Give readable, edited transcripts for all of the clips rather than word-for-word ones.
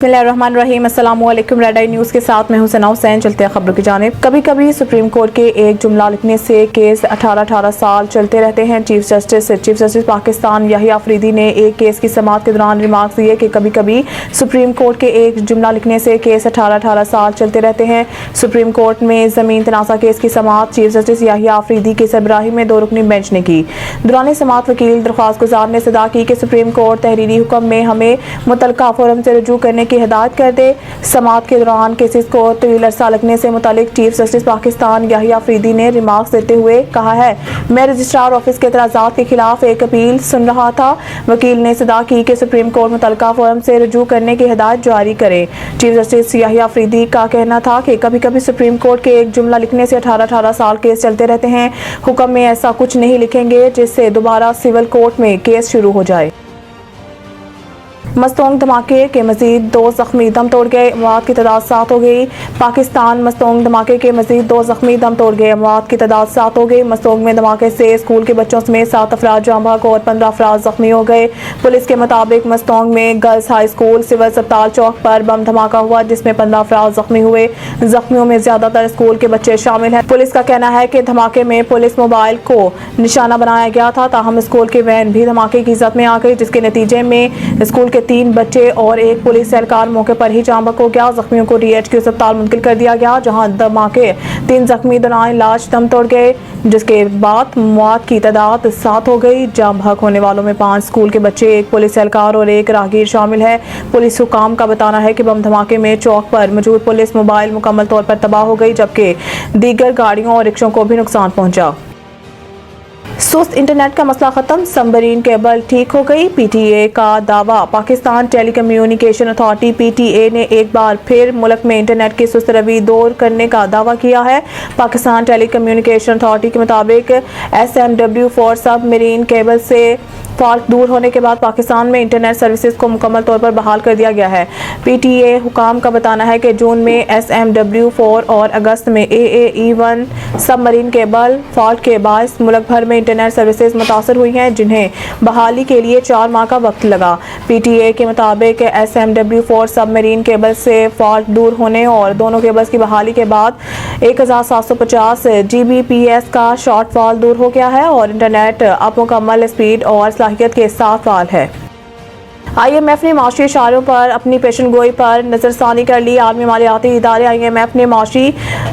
बिस्मिल्लाहिर्रहमानिर्रहीम। अस्सलामुअलैकुम। Red I news के साथ मैं हूं सना हुसैन। चलते हैं खबरों की जानिब। कभी कभी सुप्रीम कोर्ट के एक जुमला लिखने से केस 18-18 साल चलते रहते हैं। चीफ जस्टिस पाकिस्तान याहिया अफरीदी ने एक केस की समाअत के दौरान रिमार्क दिए कि कभी कभी सुप्रीम कोर्ट के एक जुमला लिखने से केस 18-18 साल चलते रहते हैं। सुप्रीम कोर्ट में जमीन तनाज़ा केस की समाअत चीफ जस्टिस याहिया अफरीदी की सरबराही में 2 रुकनी बेंच ने की। दौरान समाअत वकील दरख्वास्त गुजार ने सदा की कि सुप्रीम कोर्ट तहरीरी हुक्म में हमें मुतल्लिका फोरम से रुजू करने की हिदायत कर दे। समाअत के दौरान केसेस को तवील अरसा लगने से मुतालिक चीफ जस्टिस पाकिस्तान याहिया अफरीदी ने रिमार्क्स देते हुए कहा है, मैं रजिस्ट्रार ऑफिस के एतराज़ात के खिलाफ एक अपील सुन रहा था। वकील ने सदा की कि सुप्रीम कोर्ट मुतल्लिका फोरम से रुजू करने की हिदायत जारी करे। चीफ जस्टिस याहिया अफरीदी का कहना था कि कभी कभी सुप्रीम कोर्ट के एक जुमला लिखने से 18-18 साल केस चलते रहते हैं। हुक्म में ऐसा कुछ नहीं लिखेंगे जिससे दोबारा सिविल कोर्ट में केस शुरू हो जाए। मस्तोंग धमाके के मजीद 2 जख्मी दम तोड़ गए, अमवात की तादाद 7 हो गई। पाकिस्तान मस्तोंग धमाके के मजीद 2 जख्मी दम तोड़ गए, अमवात की तादाद 7 हो गई। मस्तोंग में धमाके से स्कूल के बच्चों समेत 7 अफराद जाँ बहक और 15 अफराद जख्मी हो गए। पुलिस के मुताबिक मस्तोंग में गर्ल्स हाई स्कूल सिविल अस्पताल चौक पर बम धमाका हुआ जिसमें 15 अफराद जख्मी हुए। जख्मियों में ज्यादातर स्कूल के बच्चे शामिल हैं। पुलिस का कहना है कि धमाके में पुलिस मोबाइल को निशाना बनाया गया था, ताहम स्कूल की वैन भी धमाके की जद में आ गई जिसके नतीजे में स्कूल के 3 बच्चे और एक पुलिस एहलकार मौके पर ही जाँ बहक हो गया। जख्मियों को DHQ अस्पताल मुंतकिल कर दिया गया जहां धमाके 3 जख्मी दौरान इलाज दम तोड़ गए, जिसके बाद मौत की तादाद 7 हो गई। जाँ बहक होने वालों में 5 स्कूल के बच्चे, एक पुलिस एहलकार और एक राहगीर शामिल है। पुलिस हुकाम का बताना है कि बम धमाके में चौक पर मौजूद पुलिस मोबाइल मुकम्मल तौर पर तबाह हो गई जबकि दीगर गाड़ियों और रिक्शों को भी नुकसान पहुंचा। सुस्त इंटरनेट का मसला खत्म, सबमरीन केबल ठीक हो गई, PTA का दावा। पाकिस्तान टेलीकम्युनिकेशन अथॉरिटी PTA ने एक बार फिर मुल्क में इंटरनेट की सुस्त रवि दूर करने का दावा किया है। पाकिस्तान टेलीकम्युनिकेशन अथॉरिटी के मुताबिक SMW4 सबमरीन केबल से फॉल्ट दूर होने के बाद पाकिस्तान में इंटरनेट सर्विसेज को मुकम्मल तौर पर बहाल कर दिया गया है। PTA हुकाम का बताना है कि जून में SMW4 और अगस्त में AAE1 सबमरीन केबल फॉल्ट के बायस मुल्क भर में इंटरनेट सर्विसेज मुतासर हुई हैं जिन्हें बहाली के लिए 4 माह का वक्त लगा। PTA के मुताबिक SMW4 सबमरीन केबल से फॉल्ट दूर होने और दोनों केबल्स की बहाली के बाद 1750 Gbps का शॉर्टफॉल दूर हो गया है और इंटरनेट अब मुकम्मल स्पीड और सलाहियत के साथ फाल है। IMF ने माशी इशारों पर अपनी पेशन गोई पर नजरसानी कर ली। आलमी मालियाती इदारे IMF ने माशी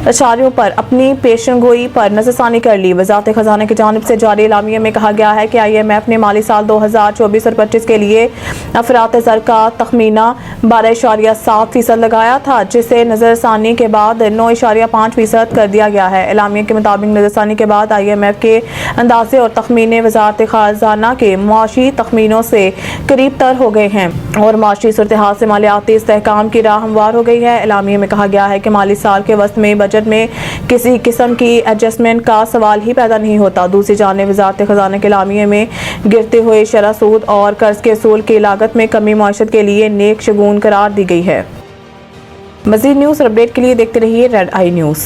इशारों पर अपनी पेशन गोई पर नजरसानी कर ली। वज़ारत खजाना की जानिब से जारी एलामिया में कहा गया है कि IMF ने माली साल 2024 और 25 के लिए अफरात ज़र का तखमीना 12.7% लगाया था जिसे नजरसानी के बाद 9.5% कर दिया गया है। एलामिया के मुताबिक नजरसानी के बाद IMF के अंदाजे और तखमीने वज़ारत खजाना के माशी तखमीनों से करीब तर हो गए हैं और माशी सूरत-ए-हाल से मालियाती इस्तेहकाम की राह हमवार हो गई है। एलामिया में कहा गया है कि माली साल के वस्त में बजट में किसी किस्म की एडजस्टमेंट का सवाल ही पैदा नहीं होता। दूसरी जानिब वज़ारत खजाना के एलामिया में गिरते हुए शरह सूद और कर्ज के असूल की लागत में कमी मईशत के लिए नेक शगुन करार दी गई है। मज़ीद न्यूज़ अपडेट के लिए देखते रहिए रेड आई न्यूज़।